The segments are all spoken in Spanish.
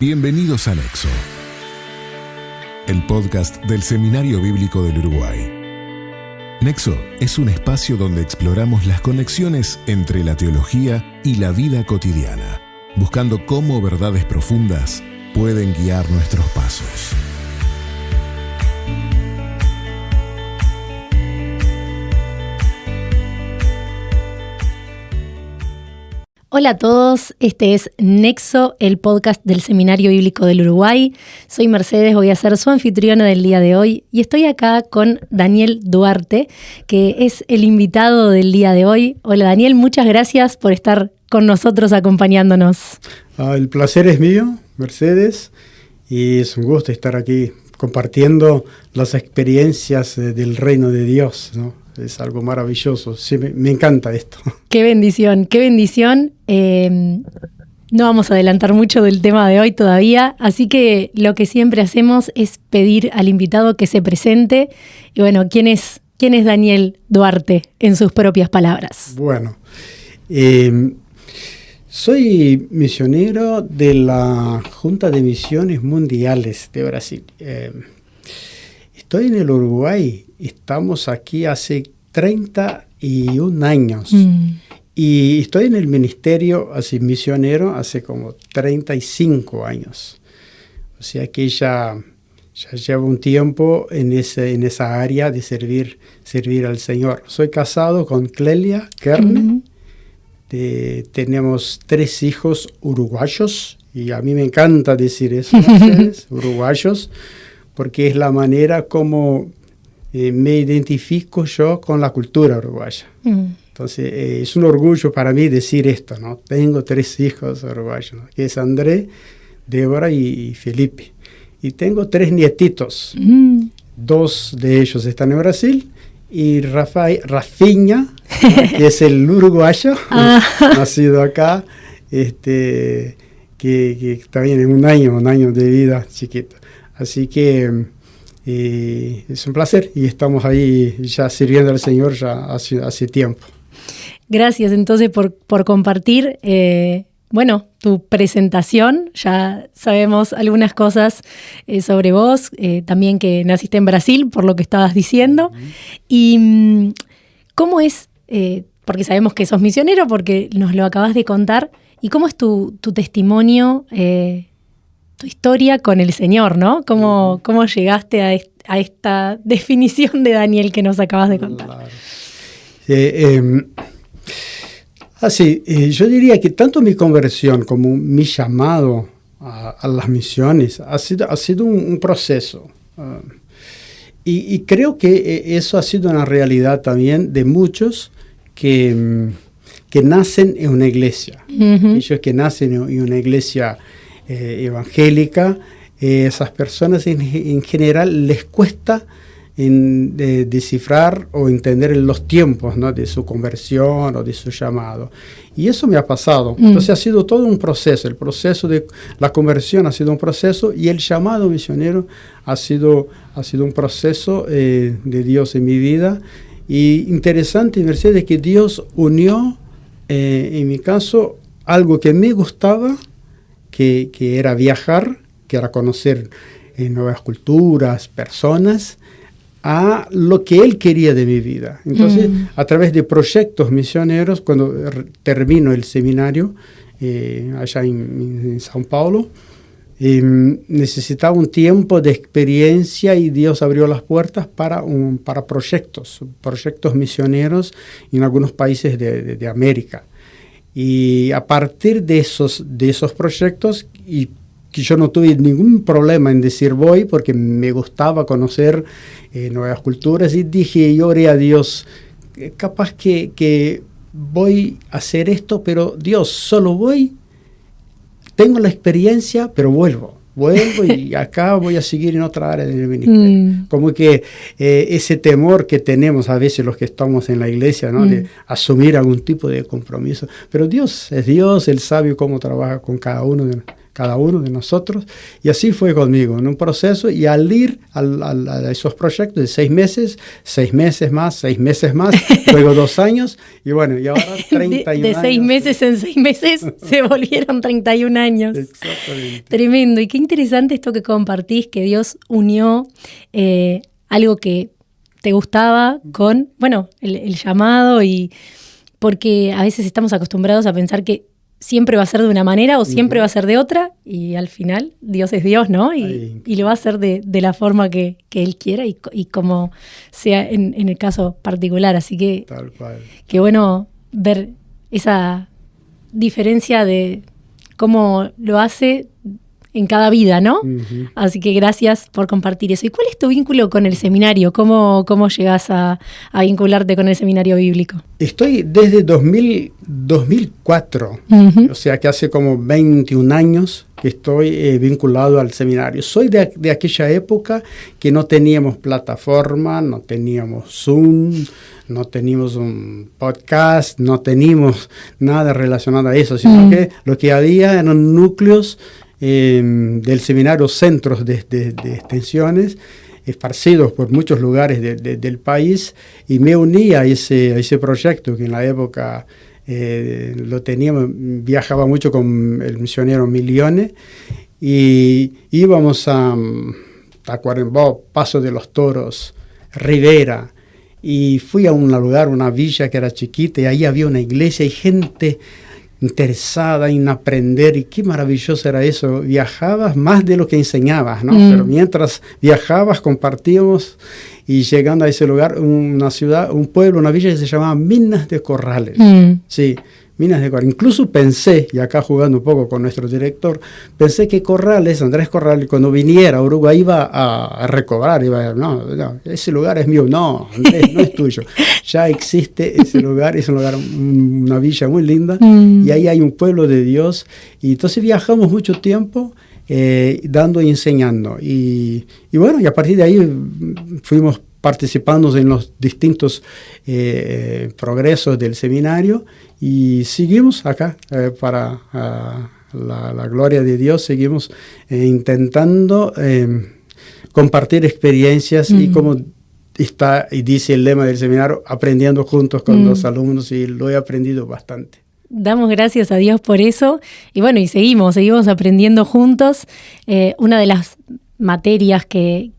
Bienvenidos a Nexo, el podcast del Seminario Bíblico del Uruguay. Nexo es un espacio donde exploramos las conexiones entre la teología y la vida cotidiana, buscando cómo verdades profundas pueden guiar nuestros pasos. Hola a todos, este es Nexo, el podcast del Seminario Bíblico del Uruguay. Soy Mercedes, voy a ser su anfitriona del día de hoy y estoy acá con Daniel Duarte, que es el invitado del día de hoy. Hola Daniel, muchas gracias por estar con nosotros acompañándonos. El placer es mío, Mercedes, y es un gusto estar aquí compartiendo las experiencias del reino de Dios, ¿no? Es algo maravilloso, sí, me encanta esto. Qué bendición, qué bendición. No vamos a adelantar mucho del tema de hoy todavía, así que lo que siempre hacemos es pedir al invitado que se presente. Y bueno, ¿quién es Daniel Duarte en sus propias palabras? Bueno, soy misionero de la Junta de Misiones Mundiales de Brasil. Estoy en el Uruguay, estamos aquí hace 31 años y estoy en el ministerio, así misionero, hace como 35 años. O sea que ya llevo un tiempo en esa área de servir al Señor. Soy casado con Clelia Kerne, tenemos 3 hijos uruguayos y a mí me encanta decir eso, uruguayos, porque es la manera como me identifico yo con la cultura uruguaya. Entonces, es un orgullo para mí decir esto, ¿no? Tengo 3 hijos uruguayos, ¿no? Que es André, Débora y Felipe. Y tengo 3 nietitos. 2 de ellos están en Brasil. Y Rafinha, que es el uruguayo, nacido acá, que también es un año de vida chiquito. Así que es un placer y estamos ahí ya sirviendo al Señor ya hace tiempo. Gracias entonces por compartir tu presentación. Ya sabemos algunas cosas sobre vos, también que naciste en Brasil, por lo que estabas diciendo. Y ¿cómo es? Porque sabemos que sos misionero, porque nos lo acabas de contar. ¿Y cómo es tu testimonio, tu historia con el Señor, ¿no? ¿Cómo llegaste a esta definición de Daniel que nos acabas de contar? Claro. Yo diría que tanto mi conversión como mi llamado a las misiones ha sido un proceso. Y creo que eso ha sido una realidad también de muchos que nacen en una iglesia. Ellos que nacen en una iglesia evangélica, esas personas en general les cuesta descifrar o entender los tiempos, ¿no? De su conversión o de su llamado. Y eso me ha pasado. Entonces ha sido todo un proceso. El proceso de la conversión ha sido un proceso y el llamado misionero ha sido un proceso de Dios en mi vida. Y interesante, Mercedes, que Dios unió, en mi caso, algo que me gustaba, que era viajar, que era conocer nuevas culturas, personas, a lo que Él quería de mi vida. Entonces, a través de proyectos misioneros, cuando termino el seminario, allá en São Paulo, necesitaba un tiempo de experiencia y Dios abrió las puertas para proyectos misioneros en algunos países de América. Y a partir de esos proyectos, y que yo no tuve ningún problema en decir voy, porque me gustaba conocer nuevas culturas, y dije, y oré a Dios, capaz que voy a hacer esto, pero Dios, solo voy, tengo la experiencia, pero vuelvo y acá voy a seguir en otra área del ministerio. Como que ese temor que tenemos a veces los que estamos en la iglesia, ¿no? De asumir algún tipo de compromiso. Pero Dios es Dios, Él sabe cómo trabaja con cada cada uno de nosotros. Y así fue conmigo, en un proceso, y al ir a esos proyectos de 6 meses más, 6 meses más, luego 2 años, y bueno, y ahora 31 años. De 6 meses en 6 meses se volvieron 31 años. Exactamente. Tremendo. Y qué interesante esto que compartís, que Dios unió algo que te gustaba con, bueno, el llamado, y porque a veces estamos acostumbrados a pensar que siempre va a ser de una manera o siempre va a ser de otra, y al final Dios es Dios, ¿no? Y lo va a hacer de la forma que Él quiera y como sea en el caso particular. Así que Tal cual. Qué bueno ver esa diferencia de cómo lo hace en cada vida, ¿no? Uh-huh. Así que gracias por compartir eso. ¿Y cuál es tu vínculo con el seminario? ¿Cómo llegas a vincularte con el seminario bíblico? Estoy desde 2004, o sea que hace como 21 años que estoy vinculado al seminario. Soy de aquella época que no teníamos plataforma, no teníamos Zoom, no teníamos un podcast, no teníamos nada relacionado a eso, sino que lo que había eran núcleos del seminario, centros de extensiones esparcidos por muchos lugares del país, y me uní a ese proyecto que en la época lo teníamos. Viajaba mucho con el misionero Milione y íbamos a Tacuarembó, Paso de los Toros, Rivera, y fui a un lugar, una villa que era chiquita, y ahí había una iglesia y gente interesada en aprender, y qué maravilloso era eso. Viajabas más de lo que enseñabas, ¿no? Pero mientras viajabas, compartíamos, y llegando a ese lugar, una ciudad, un pueblo, una villa que se llamaba Minas de Corrales. Sí, Minas de Corrales. Incluso pensé, y acá jugando un poco con nuestro director, pensé que Corrales, Andrés Corrales, cuando viniera a Uruguay iba a recobrar, no, ese lugar es mío. No, Andrés, no es tuyo. Ya existe ese lugar, es un lugar, una villa muy linda, y ahí hay un pueblo de Dios, y entonces viajamos mucho tiempo dando y enseñando, y bueno, y a partir de ahí fuimos participando en los distintos progresos del seminario, y seguimos acá para la gloria de Dios. Seguimos intentando compartir experiencias, y como está y dice el lema del seminario, aprendiendo juntos con los alumnos, y lo he aprendido bastante. Damos gracias a Dios por eso, y bueno, y seguimos aprendiendo juntos. Una de las materias que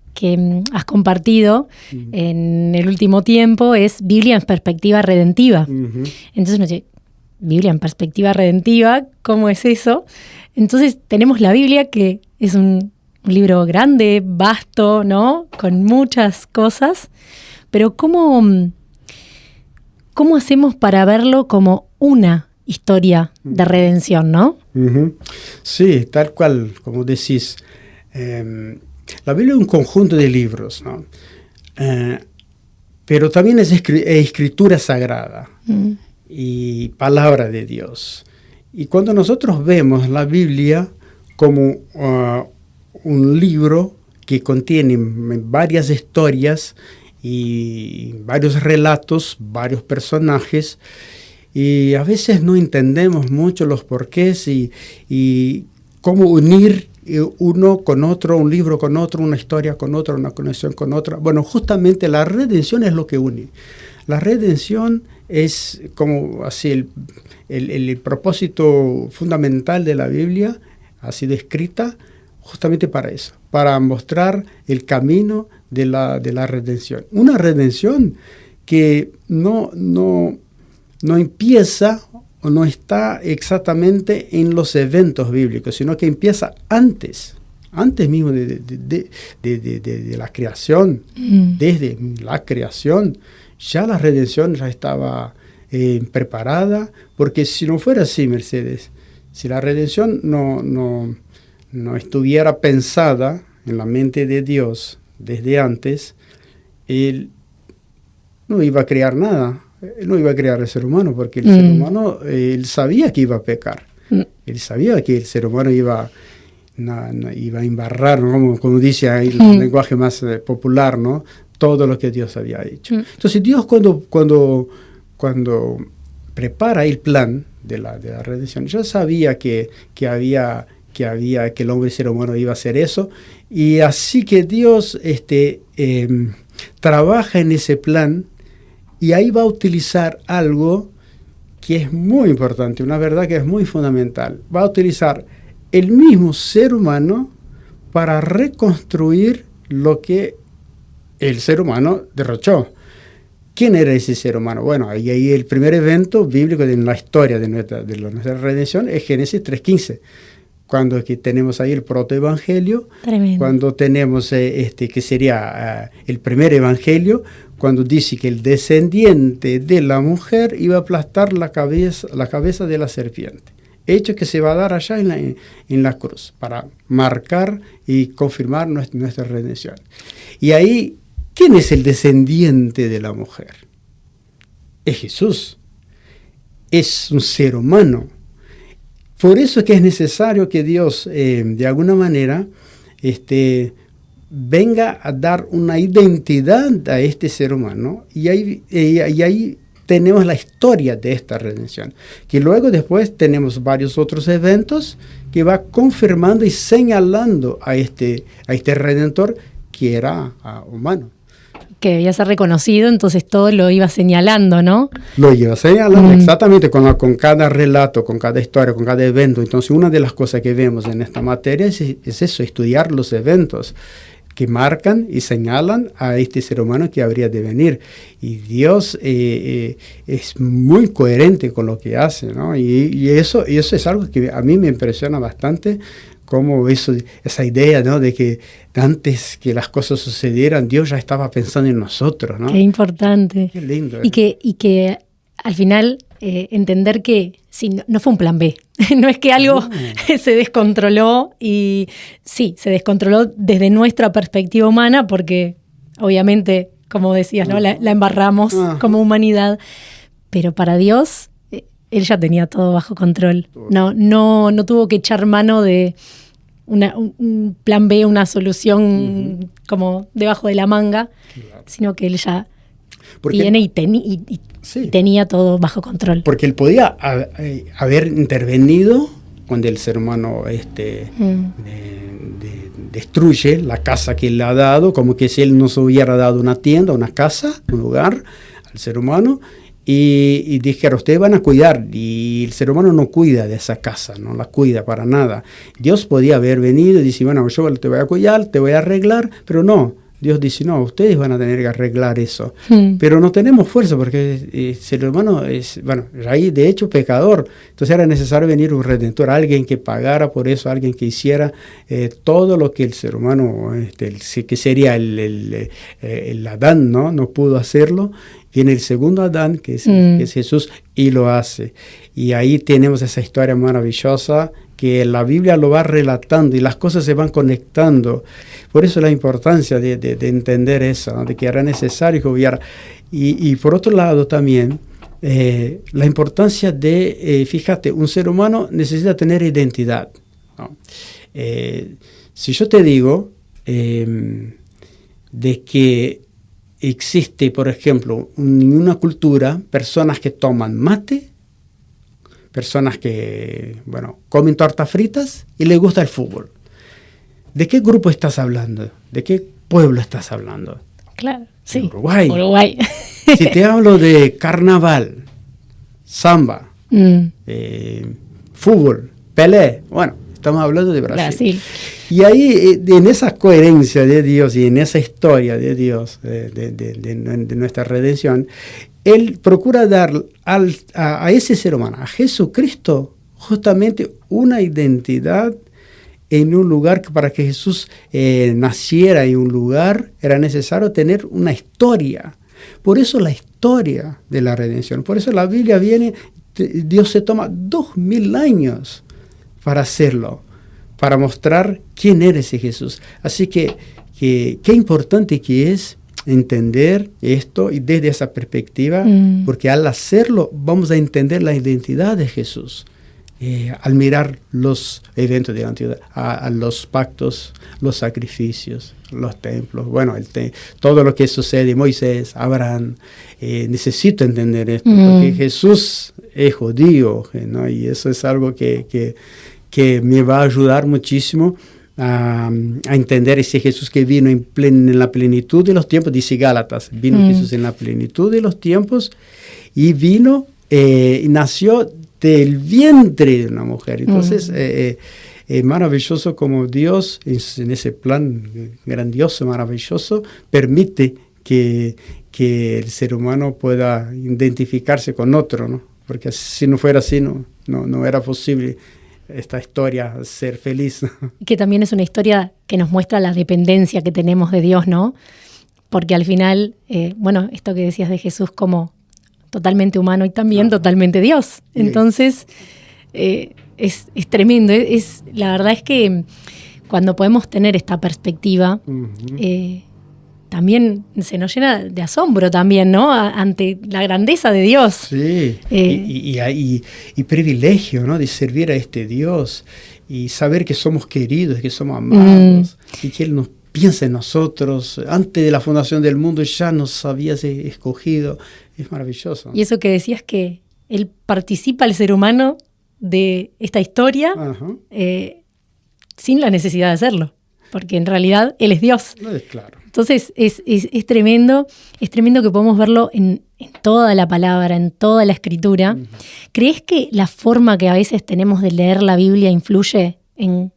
has compartido en el último tiempo es Biblia en perspectiva redentiva. Entonces nos dice, Biblia en perspectiva redentiva, ¿cómo es eso? Entonces tenemos la Biblia, que es un libro grande, vasto, ¿no? Con muchas cosas, pero ¿cómo hacemos para verlo como una historia de redención, ¿no? Sí, tal cual, como decís. La Biblia es un conjunto de libros, ¿no? Pero también es escritura sagrada y palabra de Dios. Y cuando nosotros vemos la Biblia como un libro que contiene varias historias y varios relatos, varios personajes, y a veces no entendemos mucho los porqués y cómo unir uno con otro, un libro con otro, una historia con otra, una conexión con otra. Bueno, justamente la redención es lo que une. La redención es como así el propósito fundamental de la Biblia. Ha sido escrita justamente para eso, para mostrar el camino de la redención. Una redención que no empieza o no está exactamente en los eventos bíblicos, sino que empieza antes mismo de la creación. Desde la creación ya la redención ya estaba preparada, porque si no fuera así, Mercedes, si la redención no estuviera pensada en la mente de Dios desde antes, Él no iba a crear nada. Él no iba a crear el ser humano, porque el ser humano, él sabía que iba a pecar. Él sabía que el ser humano iba a embarrar, ¿no? Como dice ahí el lenguaje más popular, ¿no? Todo lo que Dios había hecho. Entonces Dios cuando prepara el plan de la redención, ya sabía que había que el hombre ser humano iba a hacer eso. Y así que Dios trabaja en ese plan y ahí va a utilizar algo que es muy importante, una verdad que es muy fundamental. Va a utilizar el mismo ser humano para reconstruir lo que el ser humano derrochó. ¿Quién era ese ser humano? Bueno, ahí el primer evento bíblico en la historia de nuestra redención es Génesis 3:15, cuando aquí tenemos ahí el protoevangelio, Tremendo. cuando tenemos que sería el primer evangelio, cuando dice que el descendiente de la mujer iba a aplastar la cabeza de la serpiente. Hecho que se va a dar allá en la cruz, para marcar y confirmar nuestra redención. Y ahí, ¿quién es el descendiente de la mujer? Es Jesús. Es un ser humano. Por eso es que es necesario que Dios, de alguna manera, venga a dar una identidad a este ser humano. Y ahí tenemos la historia de esta redención. Que luego después tenemos varios otros eventos que va confirmando y señalando a este Redentor que era humano. Que debía ser reconocido, entonces todo lo iba señalando, ¿no? Lo iba señalando exactamente con cada relato, con cada historia, con cada evento. Entonces una de las cosas que vemos en esta materia es eso, estudiar los eventos que marcan y señalan a este ser humano que habría de venir. Y Dios es muy coherente con lo que hace, ¿no? Y eso es algo que a mí me impresiona bastante, como esa idea, ¿no?, de que antes que las cosas sucedieran, Dios ya estaba pensando en nosotros, ¿no? Qué importante. Qué lindo. Y que al final entender que sí, no fue un plan B. No es que algo se descontroló y sí, se descontroló desde nuestra perspectiva humana porque obviamente, como decías, ¿no? La embarramos como humanidad, pero para Dios Él ya tenía todo bajo control. No tuvo que echar mano de un plan B, una solución como debajo de la manga, sino que Él ya viene y tenía todo bajo control. Porque Él podía haber intervenido cuando el ser humano destruye la casa que Él le ha dado, como que si Él nos hubiera dado una tienda, una casa, un lugar al ser humano, y dijeron, ustedes van a cuidar, y el ser humano no cuida de esa casa, no la cuida para nada. Dios podía haber venido y decir, bueno, yo te voy a cuidar, te voy a arreglar, pero no. Dios dice, no, ustedes van a tener que arreglar eso. Pero no tenemos fuerza porque el ser humano es, ahí de hecho pecador. Entonces era necesario venir un redentor, alguien que pagara por eso, alguien que hiciera todo lo que el ser humano, que sería el Adán, no pudo hacerlo. Viene el segundo Adán, que es Jesús, y lo hace. Y ahí tenemos esa historia maravillosa que la Biblia lo va relatando y las cosas se van conectando. Por eso la importancia de entender eso, ¿no? De que era necesario que hubiera. Y por otro lado también, la importancia de, fíjate, un ser humano necesita tener identidad, ¿no? Si yo te digo de que existe, por ejemplo, en una cultura, personas que toman mate, personas que, comen tortas fritas y les gusta el fútbol. ¿De qué grupo estás hablando? ¿De qué pueblo estás hablando? Claro, sí. Uruguay. Si te hablo de carnaval, samba, fútbol, Pelé, estamos hablando de Brasil. Y ahí, en esa coherencia de Dios y en esa historia de Dios, de nuestra redención, Él procura dar a ese ser humano, a Jesucristo, justamente una identidad en un lugar que para que Jesús naciera en un lugar era necesario tener una historia. Por eso la historia de la redención. Por eso la Biblia viene, Dios se toma 2000 años para hacerlo, para mostrar quién era ese Jesús. Así que qué importante que es entender esto y desde esa perspectiva, porque al hacerlo vamos a entender la identidad de Jesús. Al mirar los eventos de la antigüedad, a los pactos, los sacrificios, los templos, todo lo que sucede, Moisés, Abraham, necesito entender esto, porque Jesús es judío, ¿no? Y eso es algo que que me va a ayudar muchísimo a entender ese Jesús que vino en la plenitud de los tiempos, dice Gálatas, vino Jesús en la plenitud de los tiempos y vino y nació del vientre de una mujer. Entonces, es maravilloso como Dios, en ese plan grandioso, maravilloso, permite que el ser humano pueda identificarse con otro, ¿no? Porque si no fuera así, no era posible esta historia, ser feliz. Que también es una historia que nos muestra la dependencia que tenemos de Dios, ¿no? Porque al final, esto que decías de Jesús como totalmente humano y también totalmente Dios. Entonces, es tremendo. La verdad es que cuando podemos tener esta perspectiva, también se nos llena de asombro también, ¿no? Ante la grandeza de Dios. Sí, y privilegio, ¿no? De servir a este Dios y saber que somos queridos, que somos amados y que Él nos piensa en nosotros. Antes de la fundación del mundo ya nos había escogido. Es maravilloso. Y eso que decías que Él participa al ser humano de esta historia sin la necesidad de hacerlo, porque en realidad Él es Dios. Claro. Entonces es tremendo que podamos verlo en toda la palabra, en toda la escritura. ¿Crees que la forma que a veces tenemos de leer la Biblia influye en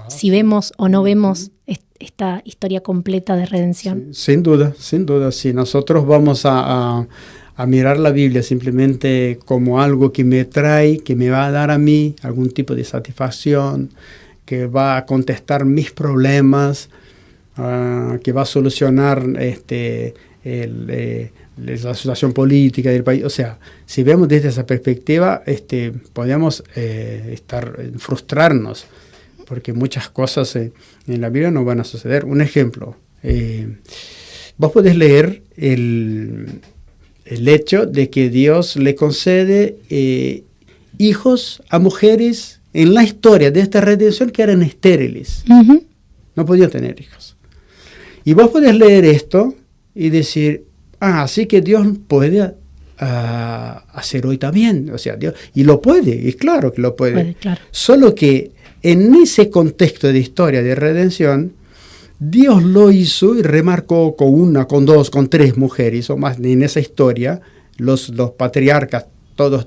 si vemos o no vemos esta historia completa de redención? Sí, sin duda. Si nosotros vamos a mirar la Biblia simplemente como algo que me trae, que me va a dar a mí algún tipo de satisfacción, que va a contestar mis problemas, que va a solucionar la situación política del país. O sea, si vemos desde esa perspectiva, podemos frustrarnos, porque muchas cosas en la Biblia no van a suceder. Un ejemplo, vos podés leer el hecho de que Dios le concede hijos a mujeres en la historia de esta redención que eran estériles. No podían tener hijos. Y vos podés leer esto y decir, así que Dios puede hacer hoy también. O sea, Dios, y lo puede, y claro que lo puede. Claro. Solo que en ese contexto de historia de redención, Dios lo hizo y remarcó con una, con dos, con tres mujeres, o más en esa historia, los patriarcas, todos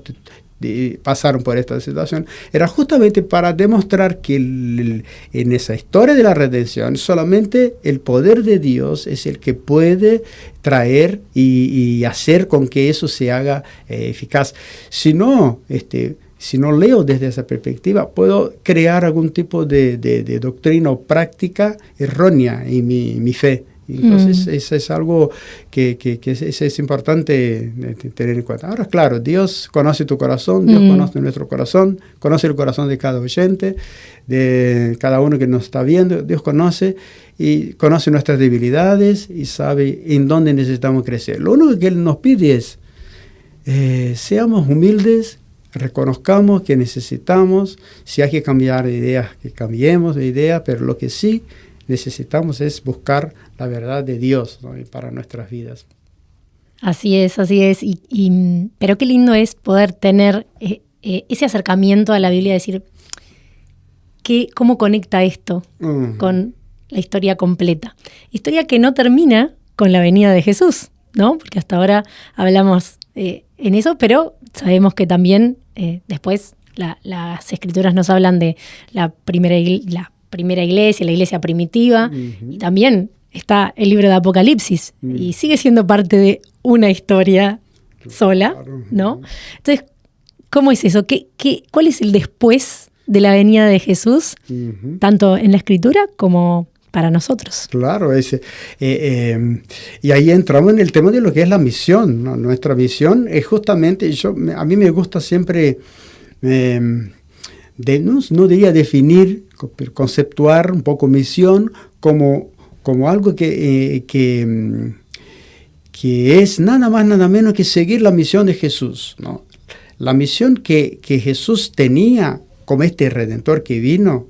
pasaron por esta situación, era justamente para demostrar que en esa historia de la redención solamente el poder de Dios es el que puede traer y hacer con que eso se haga eficaz. Si no leo desde esa perspectiva, puedo crear algún tipo de doctrina o práctica errónea en mi fe. Entonces, eso es algo que es importante tener en cuenta. Ahora, claro, Dios conoce tu corazón, Dios conoce nuestro corazón, conoce el corazón de cada oyente, de cada uno que nos está viendo. Dios conoce nuestras debilidades y sabe en dónde necesitamos crecer. Lo único que Él nos pide es, seamos humildes, reconozcamos que necesitamos, si hay que cambiar de ideas, que cambiemos de idea, pero lo que sí necesitamos es buscar la verdad de Dios, ¿no? Para nuestras vidas. Así es. Pero qué lindo es poder tener ese acercamiento a la Biblia, decir, ¿cómo conecta esto con la historia completa? Historia que no termina con la venida de Jesús, ¿no? Porque hasta ahora hablamos en eso, pero sabemos que también después las escrituras nos hablan de la primera iglesia, la iglesia primitiva, y también está el libro de Apocalipsis, y sigue siendo parte de una historia sola, ¿no? Entonces, ¿cómo es eso? ¿Cuál es el después de la venida de Jesús, tanto en la Escritura como para nosotros? Claro, y ahí entramos en el tema de lo que es la misión, ¿no? Nuestra misión es justamente, a mí me gusta siempre, no diría definir, conceptuar un poco misión como algo que es nada más, nada menos que seguir la misión de Jesús, ¿no? La misión que Jesús tenía como este Redentor que vino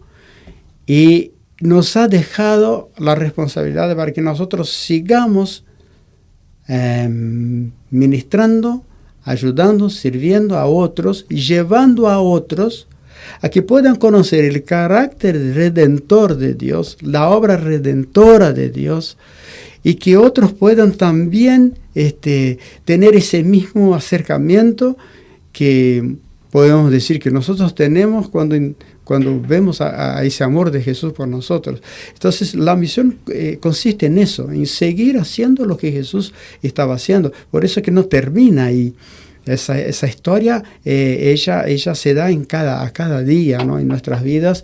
y nos ha dejado la responsabilidad para que nosotros sigamos ministrando, ayudando, sirviendo a otros, llevando a otros a que puedan conocer el carácter redentor de Dios, la obra redentora de Dios, y que otros puedan también tener ese mismo acercamiento que podemos decir que nosotros tenemos cuando vemos a ese amor de Jesús por nosotros. Entonces la misión consiste en eso, en seguir haciendo lo que Jesús estaba haciendo. Por eso es que no termina ahí. Esa historia, ella se da a cada día, ¿no? En nuestras vidas,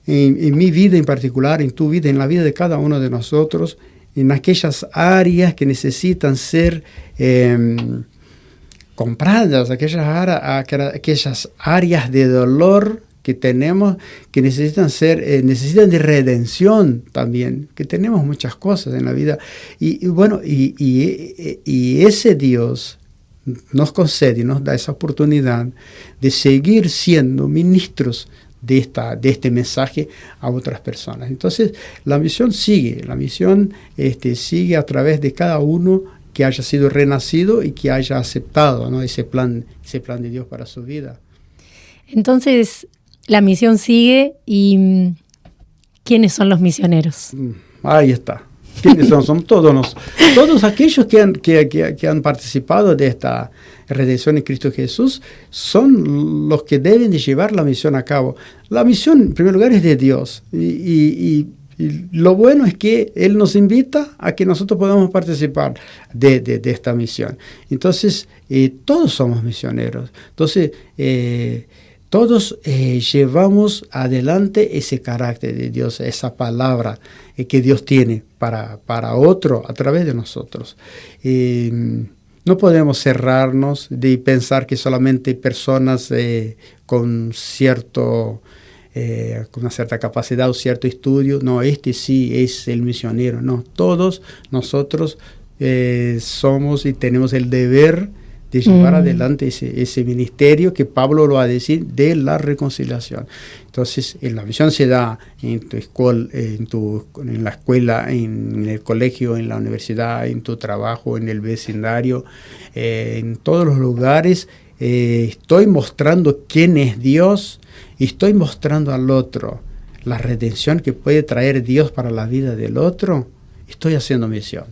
en mi vida en particular, en tu vida, en la vida de cada uno de nosotros, en aquellas áreas que necesitan ser compradas, aquellas áreas de dolor que tenemos, que necesitan de redención también, que tenemos muchas cosas en la vida. Y ese Dios nos concede y nos da esa oportunidad de seguir siendo ministros de este mensaje a otras personas. Entonces, la misión sigue a través de cada uno que haya sido renacido y que haya aceptado, ¿no? ese plan de Dios para su vida. Entonces, la misión sigue y ¿quiénes son los misioneros? Ahí está. ¿Quiénes son? Son todos aquellos que han participado de esta redención en Cristo Jesús, son los que deben de llevar la misión a cabo. La misión, en primer lugar, es de Dios. Y lo bueno es que Él nos invita a que nosotros podamos participar de esta misión. Entonces, todos somos misioneros. Entonces, todos llevamos adelante ese carácter de Dios, esa palabra que Dios tiene para otro a través de nosotros. No podemos cerrarnos de pensar que solamente personas con una cierta capacidad o cierto estudio, no, sí es el misionero. No, todos nosotros somos y tenemos el deber de llevar adelante ese ministerio que Pablo lo va a decir de la reconciliación. Entonces, la misión se da en tu escuela, en la escuela, en el colegio, en la universidad, en tu trabajo, en el vecindario, en todos los lugares. Estoy mostrando quién es Dios y estoy mostrando al otro la redención que puede traer Dios para la vida del otro. Estoy haciendo misión,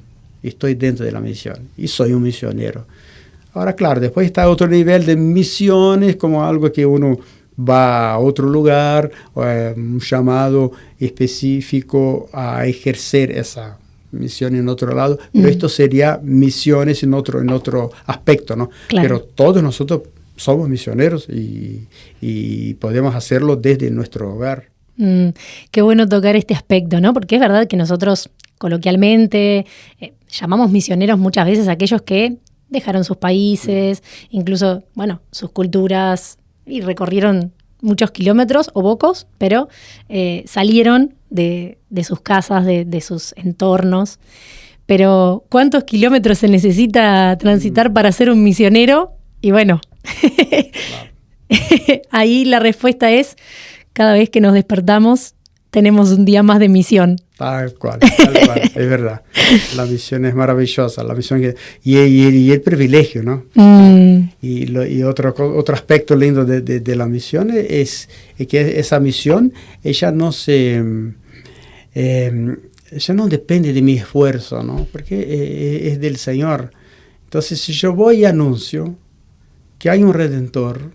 estoy dentro de la misión y soy un misionero. Ahora, claro, después está otro nivel de misiones, como algo que uno va a otro lugar, un llamado específico a ejercer esa misión en otro lado, pero esto sería misiones en otro aspecto, ¿no? Claro. Pero todos nosotros somos misioneros y podemos hacerlo desde nuestro hogar. Qué bueno tocar este aspecto, ¿no? Porque es verdad que nosotros coloquialmente llamamos misioneros muchas veces a aquellos que dejaron sus países, incluso, sus culturas, y recorrieron muchos kilómetros o pocos, pero salieron de sus casas, de sus entornos. Pero ¿cuántos kilómetros se necesita transitar para ser un misionero? Y bueno, ahí la respuesta es, cada vez que nos despertamos, tenemos un día más de misión. Tal cual, es verdad. La misión es maravillosa, la misión y el privilegio, ¿no? Y otro aspecto lindo de la misión es que esa misión, ella no depende de mi esfuerzo, ¿no? Porque es del Señor. Entonces, si yo voy y anuncio que hay un Redentor,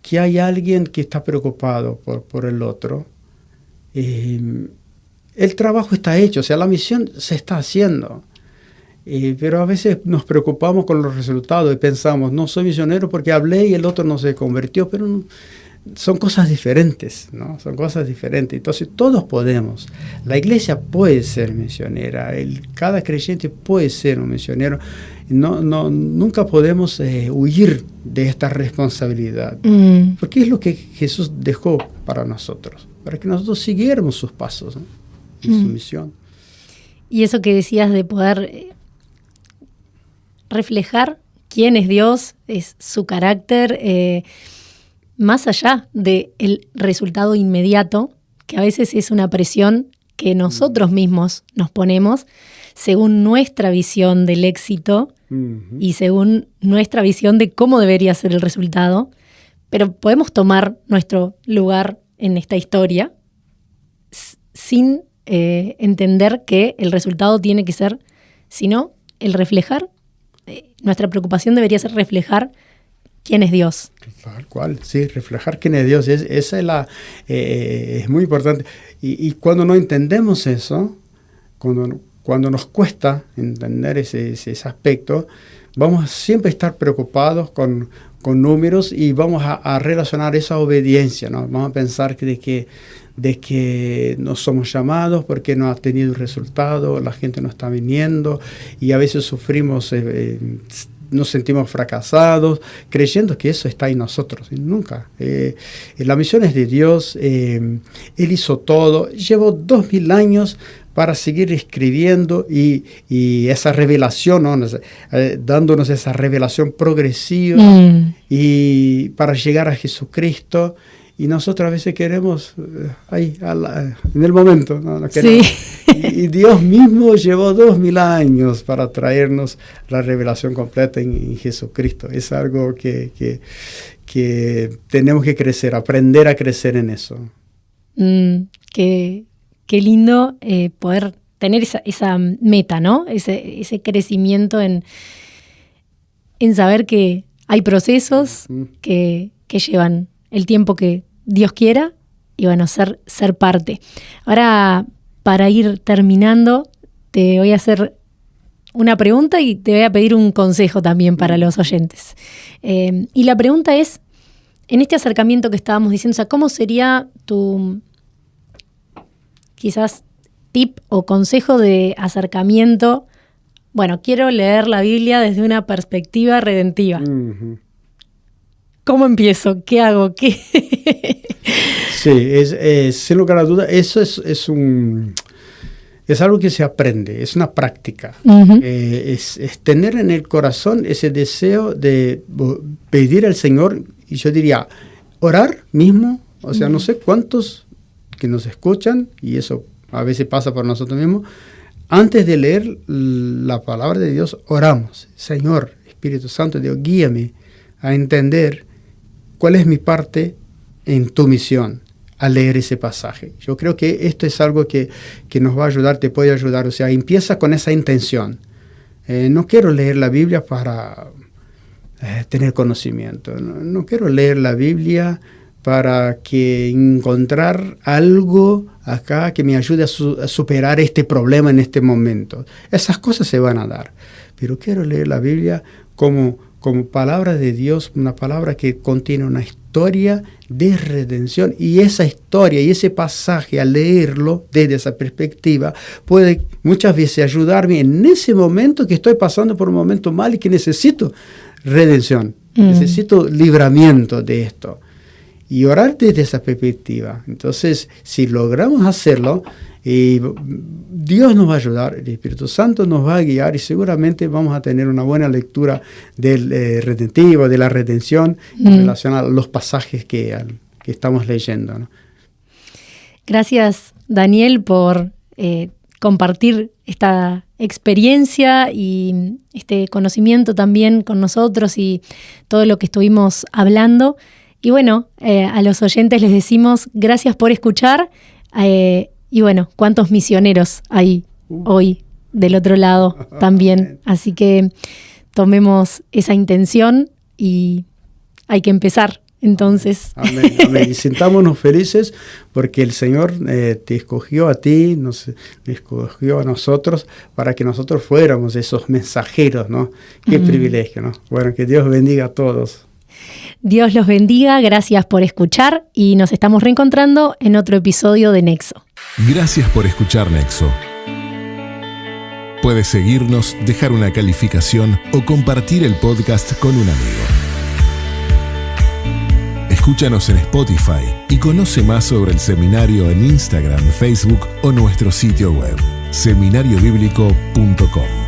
que hay alguien que está preocupado por el otro, el trabajo está hecho, o sea, la misión se está haciendo. Pero a veces nos preocupamos con los resultados y pensamos, no soy misionero porque hablé y el otro no se convirtió, pero no, son cosas diferentes, ¿no? Son cosas diferentes. Entonces todos podemos. La iglesia puede ser misionera, cada creyente puede ser un misionero. Nunca podemos huir de esta responsabilidad, porque es lo que Jesús dejó para nosotros, para que nosotros siguiéramos sus pasos, ¿no? En su misión. Y eso que decías de poder reflejar quién es Dios, es su carácter, más allá del resultado inmediato, que a veces es una presión que nosotros mismos nos ponemos según nuestra visión del éxito y según nuestra visión de cómo debería ser el resultado. pero podemos tomar nuestro lugar en esta historia sin entender que el resultado tiene que ser, sino el reflejar. Nuestra preocupación debería ser reflejar quién es Dios. Tal cual, sí, reflejar quién es Dios. Esa es muy importante. Y cuando no entendemos eso, cuando nos cuesta entender ese aspecto, vamos a siempre estar preocupados con números y vamos a relacionar esa obediencia, ¿no? Vamos a pensar de que no somos llamados porque no ha tenido resultado, la gente no está viniendo y a veces sufrimos, nos sentimos fracasados, creyendo que eso está en nosotros. Y nunca. La misión es de Dios, Él hizo todo, llevó 2000 años para seguir escribiendo y esa revelación, ¿no? Dándonos esa revelación progresiva y para llegar a Jesucristo. Y nosotros a veces queremos ahí, en el momento, ¿no? No queremos. Sí. Y Dios mismo llevó 2000 años para traernos la revelación completa en Jesucristo. Es algo que tenemos que crecer, aprender a crecer en eso. Qué lindo poder tener esa meta, ¿no? Ese crecimiento en saber que hay procesos que llevan el tiempo que Dios quiera y bueno, ser parte. Ahora, para ir terminando, te voy a hacer una pregunta y te voy a pedir un consejo también para los oyentes. Y la pregunta es, en este acercamiento que estábamos diciendo, o sea, ¿cómo sería tu quizás tip o consejo de acercamiento? Bueno, quiero leer la Biblia desde una perspectiva redentiva. Uh-huh. ¿Cómo empiezo? ¿Qué hago? ¿Qué? Sí, sin lugar a duda, eso es algo que se aprende, es una práctica. Uh-huh. Es tener en el corazón ese deseo de pedir al Señor, y yo diría, orar mismo, o sea, no sé cuántos que nos escuchan, y eso a veces pasa por nosotros mismos, antes de leer la palabra de Dios, oramos, Señor, Espíritu Santo, Dios, guíame a entender cuál es mi parte en tu misión al leer ese pasaje. Yo creo que esto es algo que nos va a ayudar, te puede ayudar. O sea, empieza con esa intención. No quiero leer la Biblia para tener conocimiento. No quiero leer la Biblia para encontrar algo acá que me ayude a superar este problema en este momento. Esas cosas se van a dar. Pero quiero leer la Biblia como palabra de Dios, una palabra que contiene una historia de redención, y esa historia y ese pasaje, al leerlo desde esa perspectiva, puede muchas veces ayudarme en ese momento que estoy pasando por un momento mal y que necesito redención, necesito libramiento de esto, y orar desde esa perspectiva. Entonces, si logramos hacerlo, Dios nos va a ayudar, el Espíritu Santo nos va a guiar y seguramente vamos a tener una buena lectura del redentivo, de la redención en relación a los pasajes que estamos leyendo, ¿no? Gracias, Daniel, por compartir esta experiencia y este conocimiento también con nosotros y todo lo que estuvimos hablando. Y bueno, a los oyentes les decimos gracias por escuchar. Y bueno, cuántos misioneros hay hoy del otro lado también. Así que tomemos esa intención y hay que empezar. Entonces. Amén, amén. Y sintámonos felices porque el Señor te escogió a ti, nos escogió a nosotros para que nosotros fuéramos esos mensajeros, ¿no? Qué privilegio, ¿no? Bueno, que Dios bendiga a todos. Dios los bendiga, gracias por escuchar y nos estamos reencontrando en otro episodio de Nexo. Gracias por escuchar Nexo. Puedes seguirnos, dejar una calificación o compartir el podcast con un amigo. Escúchanos en Spotify y conoce más sobre el seminario en Instagram, Facebook o nuestro sitio web, seminariobiblico.com.